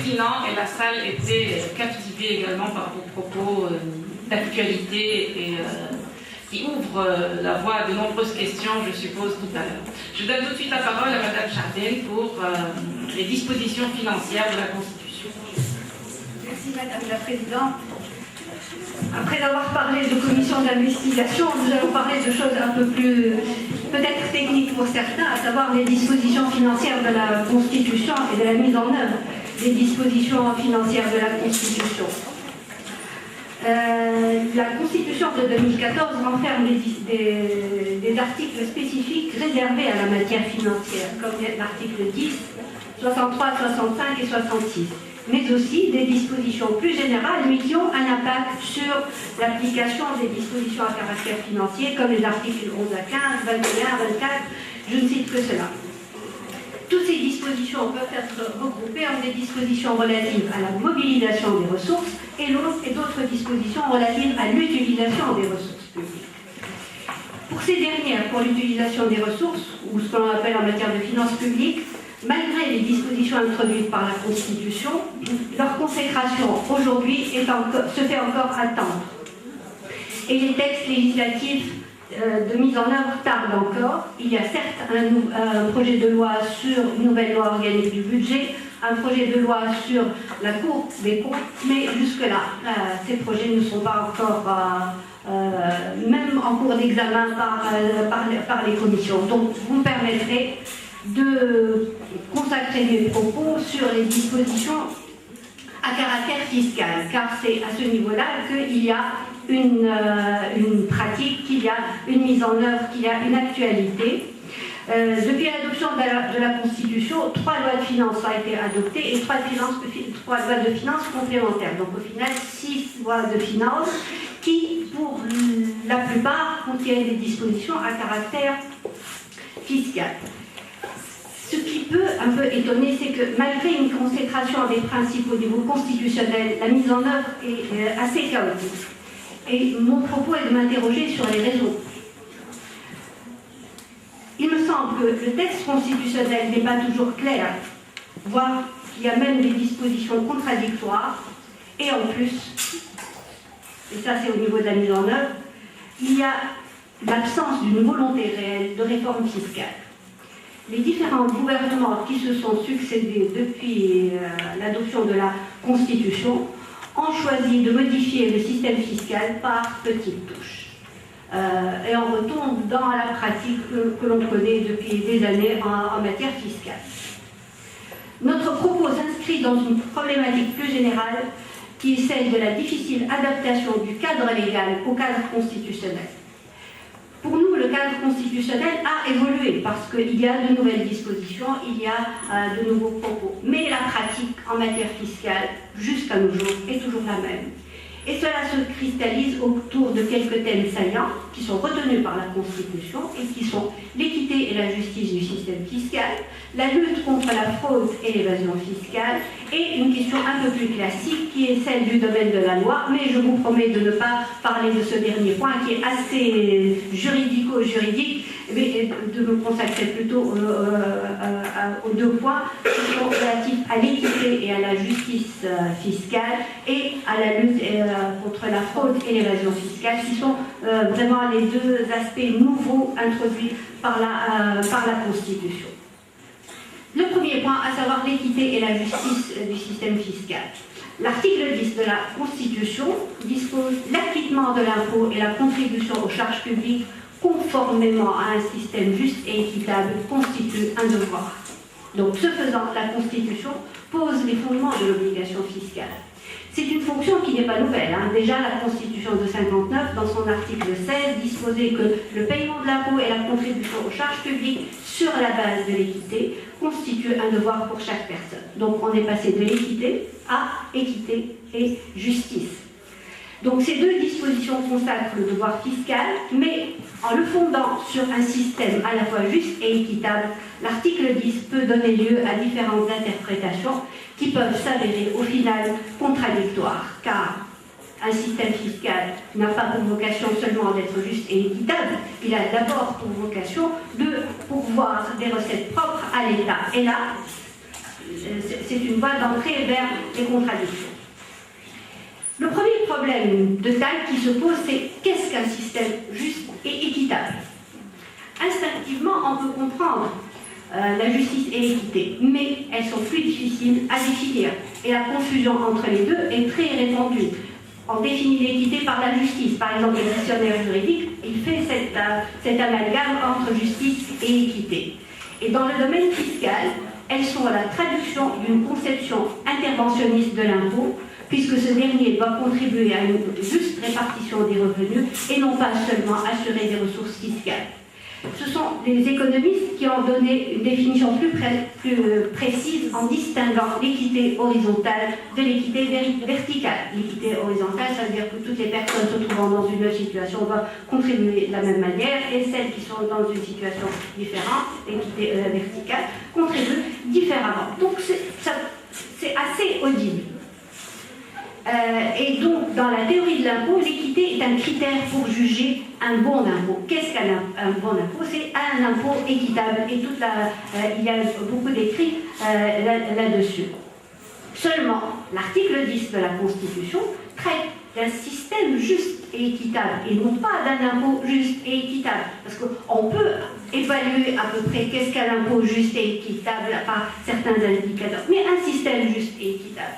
pertinent et la salle était captivée également par vos propos d'actualité et qui ouvrent la voie à de nombreuses questions, je suppose, tout à l'heure. Je donne tout de suite la parole à Madame Jardel pour les dispositions financières de la Constitution. Merci Madame la Présidente. Après avoir parlé de commission d'investigation, nous allons parler de choses un peu plus peut-être techniques pour certains, à savoir les dispositions financières de la Constitution et de la mise en œuvre des dispositions financières de la Constitution. La Constitution de 2014 renferme des articles spécifiques réservés à la matière financière, comme l'article 10, 63, 65 et 66. Mais aussi des dispositions plus générales, mais qui ont un impact sur l'application des dispositions à caractère financier, comme les articles 11 à 15, 21, 24, je ne cite que cela. Toutes ces dispositions peuvent être regroupées en des dispositions relatives à la mobilisation des ressources et d'autres dispositions relatives à l'utilisation des ressources publiques. Pour ces dernières, pour l'utilisation des ressources, ou ce que l'on appelle en matière de finances publiques, malgré les dispositions introduites par la Constitution, leur consécration aujourd'hui se fait encore attendre. Et les textes législatifs de mise en œuvre tardent encore. Il y a certes un projet de loi sur une nouvelle loi organique du budget, un projet de loi sur la Cour des comptes, mais jusque-là, ces projets ne sont pas encore même en cours d'examen par les commissions. Donc, vous me permettrez de consacrer mes propos sur les dispositions à caractère fiscal, car c'est à ce niveau-là qu'il y a une pratique, qu'il y a une mise en œuvre, qu'il y a une actualité. Depuis l'adoption de la Constitution, 3 lois de finances ont été adoptées et 3 lois de finances complémentaires. Donc au final, 6 lois de finances qui, pour la plupart, contiennent des dispositions à caractère fiscal. Ce qui peut un peu étonner, c'est que malgré une consécration des principes au niveau constitutionnel, la mise en œuvre est assez chaotique. Et mon propos est de m'interroger sur les raisons. Il me semble que le texte constitutionnel n'est pas toujours clair, voire qu'il y a même des dispositions contradictoires, et en plus, et ça c'est au niveau de la mise en œuvre, il y a l'absence d'une volonté réelle de réforme fiscale. Les différents gouvernements qui se sont succédés depuis l'adoption de la Constitution ont choisi de modifier le système fiscal par petites touches. Et on retombe dans la pratique que l'on connaît depuis des années en matière fiscale. Notre propos s'inscrit dans une problématique plus générale qui est celle de la difficile adaptation du cadre légal au cadre constitutionnel. Pour nous, le cadre constitutionnel a évolué parce qu'il y a de nouvelles dispositions, il y a de nouveaux propos. Mais la pratique en matière fiscale, jusqu'à nos jours, est toujours la même. Et cela se cristallise autour de quelques thèmes saillants qui sont retenus par la Constitution et qui sont l'équité et la justice du système fiscal, la lutte contre la fraude et l'évasion fiscale, et une question un peu plus classique qui est celle du domaine de la loi, mais je vous promets de ne pas parler de ce dernier point qui est assez juridico-juridique, mais de me consacrer plutôt aux 2 points qui sont relatifs à l'équité et à la justice fiscale et à la lutte contre la fraude et l'évasion fiscale, qui sont vraiment les 2 aspects nouveaux introduits par la Constitution. Le premier point, à savoir l'équité et la justice du système fiscal. L'article 10 de la Constitution dispose l'acquittement de l'impôt et la contribution aux charges publiques conformément à un système juste et équitable constitue un devoir. Donc, ce faisant, la Constitution pose les fondements de l'obligation fiscale. C'est une fonction qui n'est pas nouvelle. Déjà, la Constitution de 59, dans son article 16, disposait que le paiement de l'impôt et la contribution aux charges publiques sur la base de l'équité constituent un devoir pour chaque personne. Donc, on est passé de l'équité à équité et justice. Donc, ces 2 dispositions consacrent le devoir fiscal, mais en le fondant sur un système à la fois juste et équitable, l'article 10 peut donner lieu à différentes interprétations qui peuvent s'avérer au final contradictoires, car un système fiscal n'a pas pour vocation seulement d'être juste et équitable, il a d'abord pour vocation de pourvoir des recettes propres à l'État. Et là, c'est une voie d'entrée vers les contradictions. Le premier problème de taille qui se pose, c'est qu'est-ce qu'un système juste et équitable? Instinctivement, on peut comprendre la justice et l'équité, mais elles sont plus difficiles à définir. Et la confusion entre les deux est très répandue. On définit l'équité par la justice. Par exemple, le dictionnaire juridique, il fait cet amalgame entre justice et équité. Et dans le domaine fiscal, elles sont la traduction d'une conception interventionniste de l'impôt, puisque ce dernier doit contribuer à une juste répartition des revenus et non pas seulement assurer des ressources fiscales. Ce sont les économistes qui ont donné une définition plus précise en distinguant l'équité horizontale de l'équité verticale. L'équité horizontale, ça veut dire que toutes les personnes se trouvant dans une même situation doivent contribuer de la même manière, et celles qui sont dans une situation différente, l'équité verticale, contribuent différemment. Donc c'est assez audible. Et donc, dans la théorie de l'impôt, l'équité est un critère pour juger un bon impôt. Qu'est-ce qu'un bon impôt? C'est un impôt équitable. Et il y a beaucoup d'écrits là-dessus. Seulement, l'article 10 de la Constitution traite d'un système juste et équitable, et non pas d'un impôt juste et équitable. Parce qu'on peut évaluer à peu près qu'est-ce qu'un impôt juste et équitable par certains indicateurs. Mais un système juste et équitable.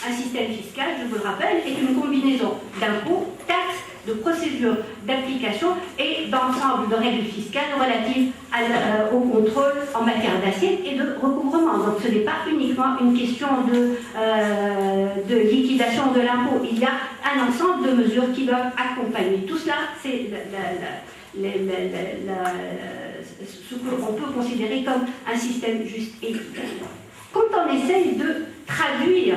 Un système fiscal, je vous le rappelle, est une combinaison d'impôts, taxes, de procédures d'application et d'ensemble de règles fiscales relatives au contrôle en matière d'assiette et de recouvrement. Donc ce n'est pas uniquement une question de liquidation de l'impôt. Il y a un ensemble de mesures qui doivent accompagner. Tout cela, c'est ce qu'on peut considérer comme un système juste et équitable. Quand on essaye de traduire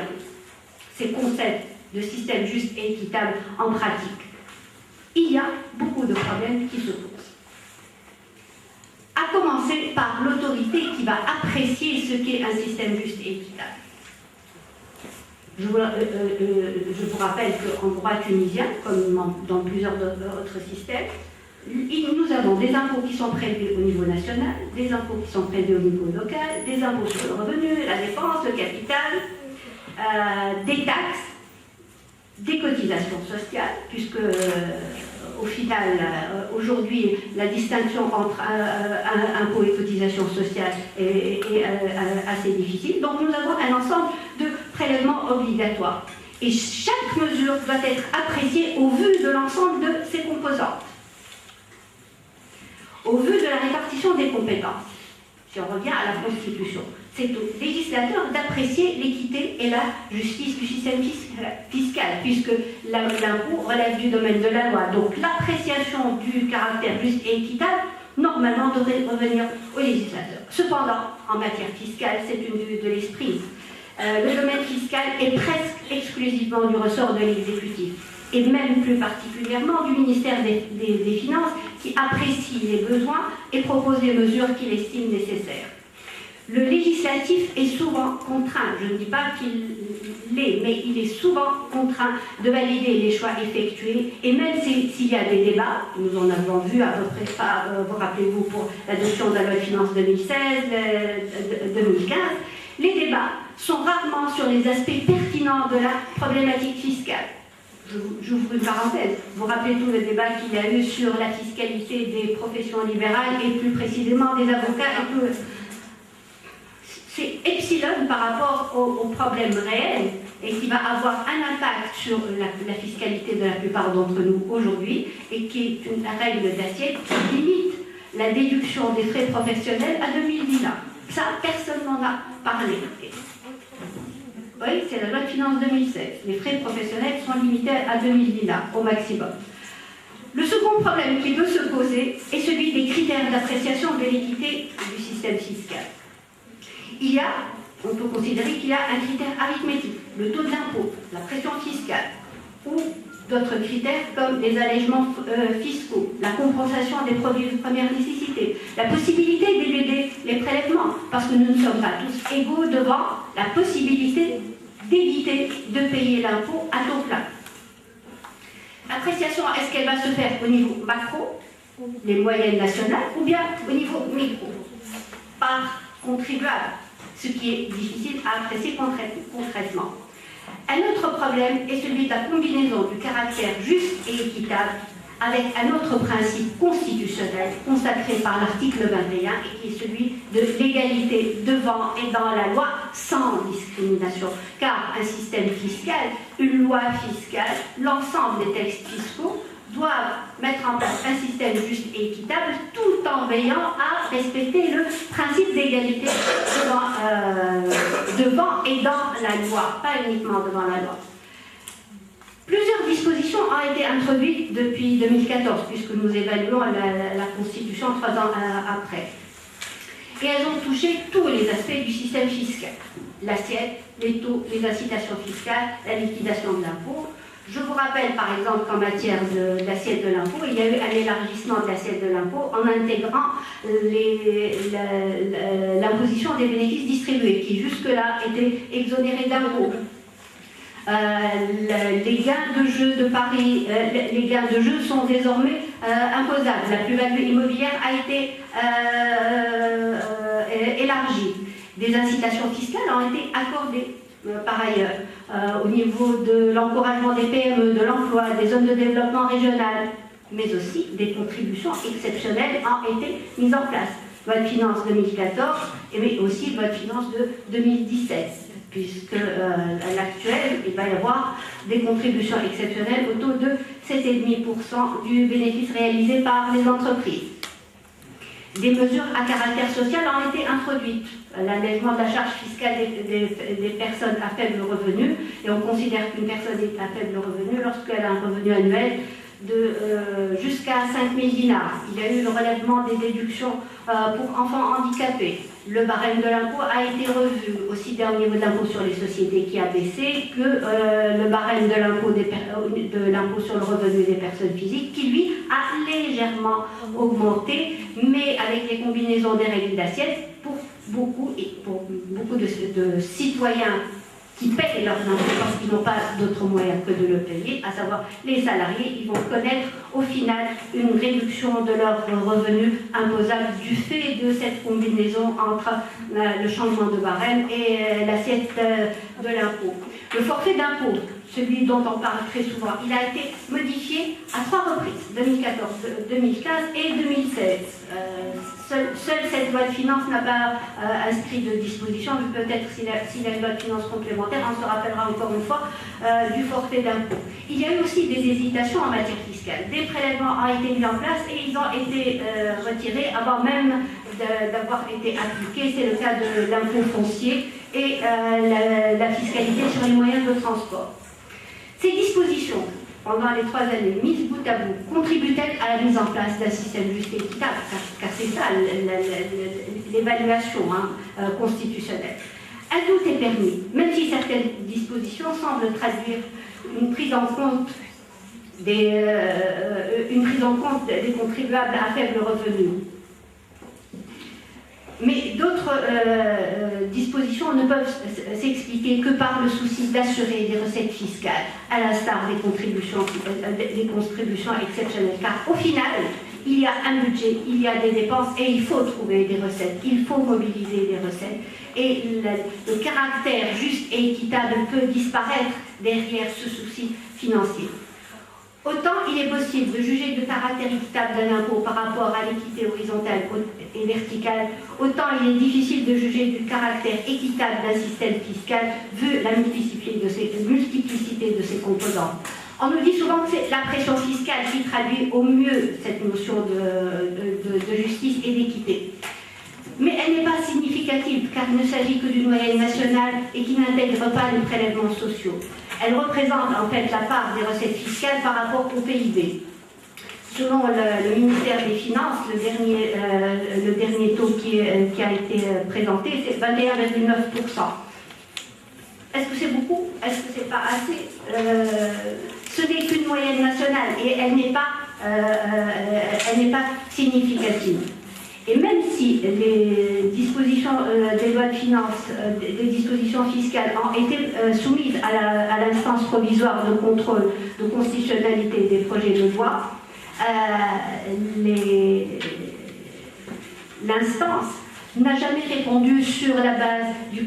ces concepts de système juste et équitable en pratique, il y a beaucoup de problèmes qui se posent. À commencer par l'autorité qui va apprécier ce qu'est un système juste et équitable. Je vous rappelle qu'en droit tunisien, comme dans plusieurs autres systèmes, nous avons des impôts qui sont prélevés au niveau national, des impôts qui sont prélevés au niveau local, des impôts sur le revenu, la dépense, le capital, des taxes, des cotisations sociales, puisque au final, aujourd'hui, la distinction entre impôts et cotisations sociales est assez difficile. Donc nous avons un ensemble de prélèvements obligatoires. Et chaque mesure doit être appréciée au vu de l'ensemble de ses composantes. Au vu de la répartition des compétences, si on revient à la Constitution, c'est au législateur d'apprécier l'équité et la justice du système fiscal, puisque l'impôt relève du domaine de la loi. Donc l'appréciation du caractère juste et équitable, normalement, devrait revenir au législateur. Cependant, en matière fiscale, c'est une vue de l'esprit. Le domaine fiscal est presque exclusivement du ressort de l'exécutif, et même plus particulièrement du ministère des Finances, qui apprécie les besoins et propose les mesures qu'il estime nécessaires. Le législatif est souvent contraint, je ne dis pas qu'il l'est, mais il est souvent contraint de valider les choix effectués, et même s'il y a des débats, nous en avons vu à peu près, vous rappelez-vous, pour l'adoption de la loi de finances 2016, 2015, les débats sont rarement sur les aspects pertinents de la problématique fiscale. J'ouvre une parenthèse. Vous rappelez tout le débat qu'il y a eu sur la fiscalité des professions libérales et plus précisément des avocats. C'est epsilon par rapport aux problèmes réels et qui va avoir un impact sur la fiscalité de la plupart d'entre nous aujourd'hui, et qui est une règle d'assiette qui limite la déduction des frais professionnels à 2000 dinars. Ça, personne n'en a parlé. Oui, c'est la loi de finances 2016. Les frais professionnels sont limités à 2000 dinars au maximum. Le second problème qui peut se poser est celui des critères d'appréciation de l'équité du système fiscal. On peut considérer qu'il y a un critère arithmétique, le taux de l'impôt, la pression fiscale, ou d'autres critères comme les allègements fiscaux, la compensation des produits de première nécessité, la possibilité d'éluder les prélèvements, parce que nous ne sommes pas tous égaux devant la possibilité d'éviter de payer l'impôt à taux plein. L'appréciation, est-ce qu'elle va se faire au niveau macro, les moyennes nationales, ou bien au niveau micro, par contribuable, ce qui est difficile à apprécier concrètement. Un autre problème est celui de la combinaison du caractère juste et équitable avec un autre principe constitutionnel consacré par l'article 21 et qui est celui de l'égalité devant et dans la loi sans discrimination. Car un système fiscal, une loi fiscale, l'ensemble des textes fiscaux doivent mettre en place un système juste et équitable tout en veillant à respecter le principe d'égalité devant et dans la loi, pas uniquement devant la loi. Plusieurs dispositions ont été introduites depuis 2014, puisque nous évaluons la Constitution 3 ans après. Et elles ont touché tous les aspects du système fiscal. L'assiette, les taux, les incitations fiscales, la liquidation de l'impôt. Je vous rappelle par exemple qu'en matière d'assiette de l'impôt, il y a eu un élargissement de l'assiette de l'impôt en intégrant l'imposition des bénéfices distribués, qui jusque-là étaient exonérés d'impôts. Les gains de jeu de paris, les gains de jeu sont désormais imposables. La plus-value immobilière a été élargie. Des incitations fiscales ont été accordées par ailleurs au niveau de l'encouragement des PME, de l'emploi, des zones de développement régional, mais aussi des contributions exceptionnelles ont été mises en place. Loi de finances 2014, mais aussi loi de finances de 2017. Puisque à l'actuel, il va y avoir des contributions exceptionnelles au taux de 7,5% du bénéfice réalisé par les entreprises. Des mesures à caractère social ont été introduites. L'allègement de la charge fiscale des personnes à faible revenu, et on considère qu'une personne est à faible revenu lorsqu'elle a un revenu annuel de jusqu'à 5 000 dinars. Il y a eu le relèvement des déductions pour enfants handicapés. Le barème de l'impôt a été revu, aussi bien au niveau de l'impôt sur les sociétés qui a baissé que le barème de l'impôt sur le revenu des personnes physiques qui, lui, a légèrement augmenté, mais avec les combinaisons des règles d'assiette pour beaucoup de citoyens qui paient leurs impôts parce qu'ils n'ont pas d'autre moyen que de le payer, à savoir les salariés, ils vont connaître au final une réduction de leurs revenus imposables du fait de cette combinaison entre le changement de barème et l'assiette de l'impôt. Le forfait d'impôt, celui dont on parle très souvent, il a été modifié à 3 reprises, 2014, 2015 et 2016. Seule cette loi de finances n'a pas inscrit de disposition, mais peut-être si la loi de finances complémentaire, on se rappellera encore une fois du forfait d'impôt. Il y a eu aussi des hésitations en matière fiscale. Des prélèvements ont été mis en place et ils ont été retirés avant même d'avoir été appliqués. C'est le cas de l'impôt foncier et la fiscalité sur les moyens de transport. Ces dispositions, pendant les 3 années mises bout à bout, contribuent-elles à la mise en place d'un système juste et équitable, car c'est ça l'évaluation constitutionnelle. Un doute est permis, même si certaines dispositions semblent traduire une prise en compte des contribuables à faible revenu. Mais d'autres dispositions ne peuvent s'expliquer que par le souci d'assurer des recettes fiscales, à l'instar des contributions exceptionnelles. Car au final, il y a un budget, il y a des dépenses et il faut trouver des recettes, il faut mobiliser des recettes. Et le caractère juste et équitable peut disparaître derrière ce souci financier. Autant il est possible de juger du caractère équitable d'un impôt par rapport à l'équité horizontale et verticale, autant il est difficile de juger du caractère équitable d'un système fiscal vu la multiplicité de ses composants. On nous dit souvent que c'est la pression fiscale qui traduit au mieux cette notion de justice et d'équité. Mais elle n'est pas significative car il ne s'agit que d'une moyenne nationale et qui n'intègre pas les prélèvements sociaux. Elle représente en fait la part des recettes fiscales par rapport au PIB. Selon le ministère des Finances, le dernier taux qui a été présenté, c'est 21,9%. Est-ce que c'est beaucoup? Est-ce que c'est pas assez? Ce n'est qu'une moyenne nationale et elle n'est pas significative. Et même si les dispositions des lois de finances, des dispositions fiscales ont été soumises à l'instance provisoire de contrôle de constitutionnalité des projets de loi, l'instance n'a jamais répondu sur la base du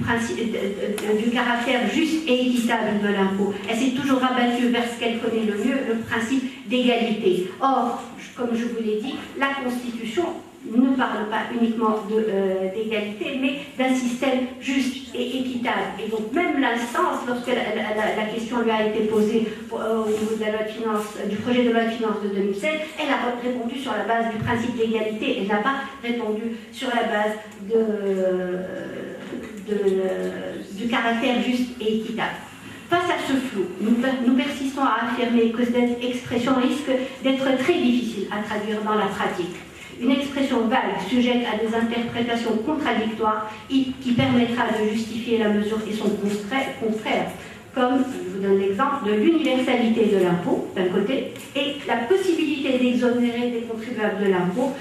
caractère juste et équitable de l'impôt. Elle s'est toujours rabattue vers ce qu'elle connaît le mieux, le principe d'égalité. Or, comme je vous l'ai dit, la Constitution ne parle pas uniquement d'égalité, mais d'un système juste et équitable. Et donc même l'instance, lorsque la question lui a été posée au niveau de la loi de finances, du projet de loi de finances de 2016, elle a répondu sur la base du principe d'égalité. Elle n'a pas répondu sur la base du caractère juste et équitable. Face à ce flou, nous persistons à affirmer que cette expression risque d'être très difficile à traduire dans la pratique. Une expression vague, sujette à des interprétations contradictoires qui permettra de justifier la mesure et son contraire, comme, je vous donne l'exemple, de l'universalité de l'impôt, d'un côté, et la possibilité d'exonérer des contribuables de l'impôt,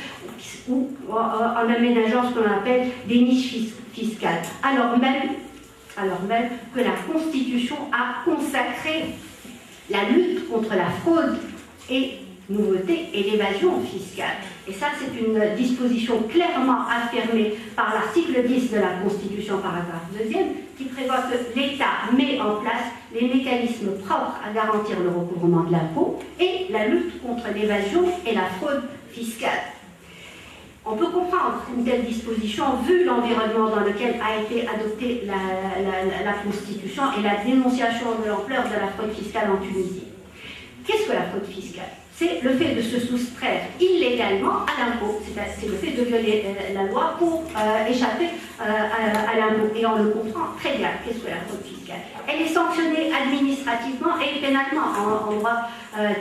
ou en aménageant ce qu'on appelle des niches fiscales, alors même que la Constitution a consacré la lutte contre la fraude et nouveauté et l'évasion fiscale. Et ça, c'est une disposition clairement affirmée par l'article 10 de la Constitution, paragraphe 2e, qui prévoit que l'État met en place les mécanismes propres à garantir le recouvrement de l'impôt et la lutte contre l'évasion et la fraude fiscale. On peut comprendre une telle disposition vu l'environnement dans lequel a été adoptée la Constitution et la dénonciation de l'ampleur de la fraude fiscale en Tunisie. Qu'est-ce que la fraude fiscale? C'est le fait de se soustraire illégalement à l'impôt. C'est le fait de violer la loi pour échapper à l'impôt. Et on le comprend très bien. Qu'est-ce que la fraude fiscale? Elle est sanctionnée administrativement et pénalement en droit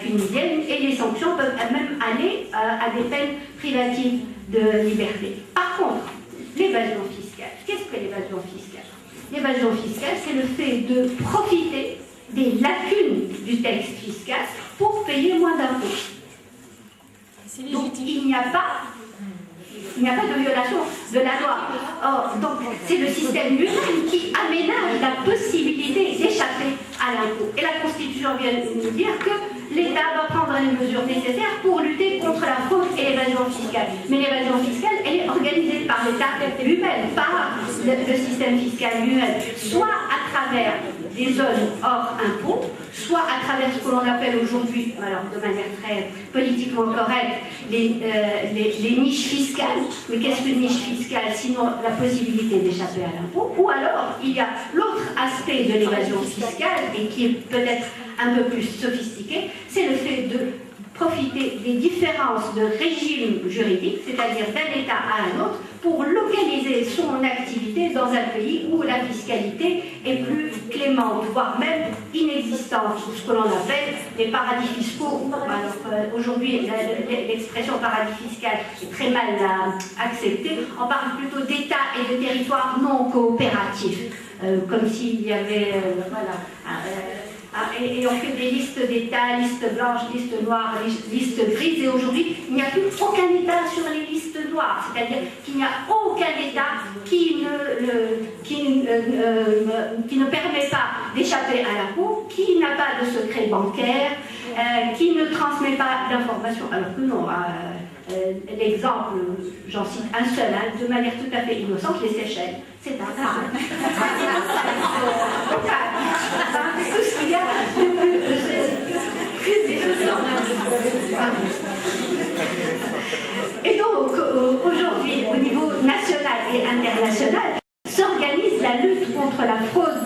tunisien. Et les sanctions peuvent même aller à des peines privatives de liberté. Par contre, l'évasion fiscale. Qu'est-ce que l'évasion fiscale? L'évasion fiscale, c'est le fait de profiter des lacunes du texte fiscal pour payer moins d'impôts. Donc il n'y a pas de violation de la loi. Or, donc c'est le système lui-même qui aménage la possibilité d'échapper à l'impôt. Et la Constitution vient de nous dire que l'État doit prendre les mesures nécessaires pour lutter contre la fraude et l'évasion fiscale. Mais l'évasion fiscale, elle est organisée par l'État lui-même, par le système fiscal lui-même, soit à travers des zones hors impôts, soit à travers ce que l'on appelle aujourd'hui, alors de manière très politiquement correcte, les niches fiscales. Mais qu'est-ce qu'une niche fiscale sinon la possibilité d'échapper à l'impôt? Ou alors, il y a l'autre aspect de l'évasion fiscale, et qui est peut-être un peu plus sophistiqué, c'est le fait de profiter des différences de régime juridique, c'est-à-dire d'un État à un autre, pour localiser son activité dans un pays où la fiscalité est plus clémente, voire même inexistante, ce que l'on appelle les paradis fiscaux. Alors aujourd'hui, l'expression paradis fiscal est très mal acceptée. On parle plutôt d'États et de territoires non coopératifs, comme s'il y avait... et on fait des listes d'États, listes blanches, listes noires, listes grises, et aujourd'hui, il n'y a plus aucun État sur les listes noires, c'est-à-dire qu'il n'y a aucun État qui ne permet pas d'échapper à l'impôt, qui n'a pas de secret bancaire, qui ne transmet pas d'informations, alors que non. L'exemple, j'en cite un seul, de manière tout à fait innocente, les Seychelles. C'est un cas. Tout ce qu'il y a de plus Et donc, aujourd'hui, au niveau national et international, s'organise la lutte contre la fraude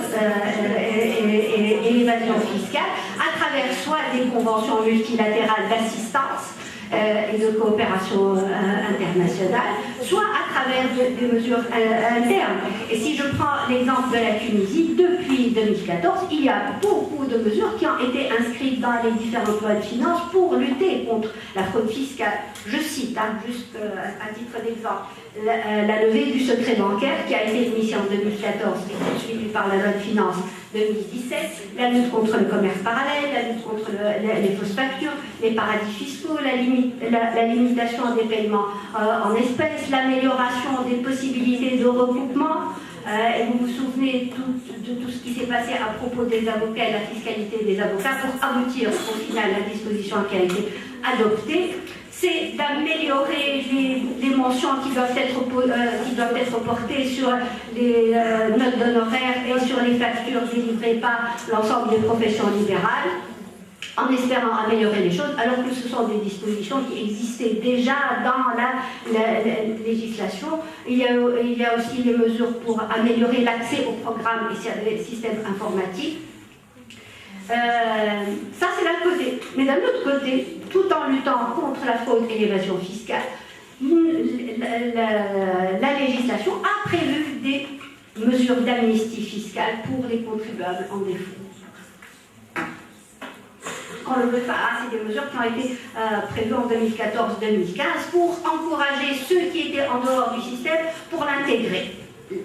et l'évasion fiscale à travers soit des conventions multilatérales d'assistance et de coopération internationale, soit à travers des mesures internes. Et si je prends l'exemple de la Tunisie, depuis 2014, il y a beaucoup de mesures qui ont été inscrites dans les différentes lois de finances pour lutter contre la fraude fiscale. Je cite, juste à titre d'exemple, la levée du secret bancaire qui a été initiée en 2014 et poursuivie par la loi de finances 2017, la lutte contre le commerce parallèle, la lutte contre les fausses factures, les paradis fiscaux, la limitation des paiements en espèces, l'amélioration des possibilités de recoupement. Et vous vous souvenez de tout ce qui s'est passé à propos des avocats et la fiscalité des avocats pour aboutir au final à la disposition qui a été adoptée. c'est d'améliorer les mentions qui doivent être portées sur les notes d'honoraires et sur les factures délivrées par l'ensemble des professions libérales, en espérant améliorer les choses, alors que ce sont des dispositions qui existaient déjà dans la législation. Il y a aussi les mesures pour améliorer l'accès aux programmes et systèmes informatiques. Ça, c'est d'un côté. Mais d'un autre côté, tout en luttant contre la fraude et l'évasion fiscale, la législation a prévu des mesures d'amnistie fiscale pour les contribuables en défaut. Qu'on ne le veut pas, c'est des mesures qui ont été prévues en 2014-2015 pour encourager ceux qui étaient en dehors du système pour l'intégrer.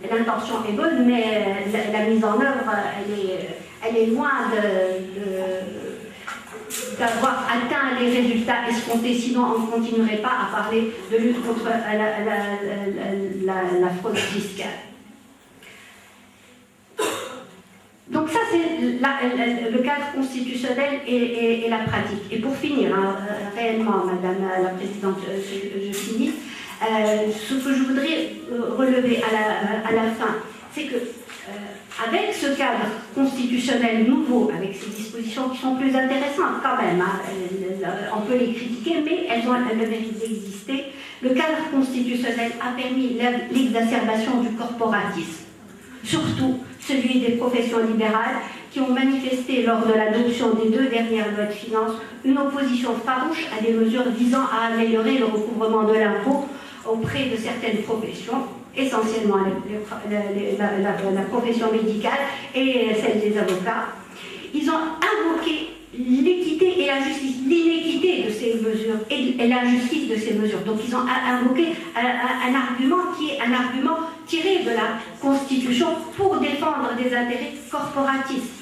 L'intention est bonne, mais la mise en œuvre, elle est loin d'avoir atteint les résultats escomptés, sinon on ne continuerait pas à parler de lutte contre la fraude fiscale. Donc ça, c'est le cadre constitutionnel et la pratique. Et pour finir, réellement, Madame la Présidente, je finis. Ce que je voudrais relever à la fin, c'est que avec ce cadre constitutionnel nouveau, avec ces dispositions qui sont plus intéressantes quand même, on peut les critiquer, mais elles ont le mérite d'exister, le cadre constitutionnel a permis l'exacerbation du corporatisme, surtout celui des professions libérales qui ont manifesté lors de l'adoption des 2 dernières lois de finances une opposition farouche à des mesures visant à améliorer le recouvrement de l'impôt auprès de certaines professions, essentiellement la profession médicale et celle des avocats. Ils ont invoqué l'équité et la justice, l'inéquité de ces mesures et l'injustice de ces mesures. Donc ils ont invoqué un argument qui est un argument tiré de la Constitution pour défendre des intérêts corporatistes.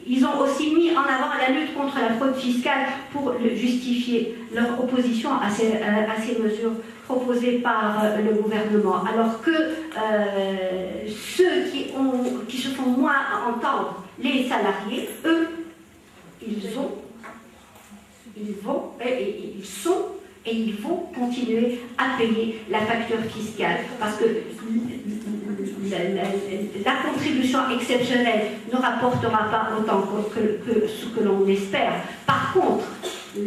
Ils ont aussi mis en avant la lutte contre la fraude fiscale pour justifier leur opposition à ces mesures proposées par le gouvernement. Alors que ceux qui se font moins entendre, les salariés, eux, ils sont et ils vont continuer à payer la facture fiscale parce que la contribution exceptionnelle ne rapportera pas autant que ce que l'on espère. Par contre,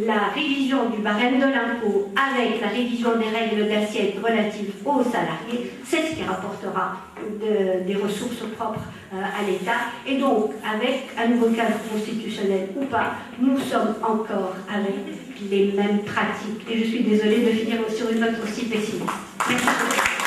la révision du barème de l'impôt avec la révision des règles d'assiette relatives aux salariés, c'est ce qui rapportera des ressources propres à l'État. Et donc, avec un nouveau cadre constitutionnel ou pas, nous sommes encore avec les mêmes pratiques. Et je suis désolée de finir sur une note aussi pessimiste. Merci.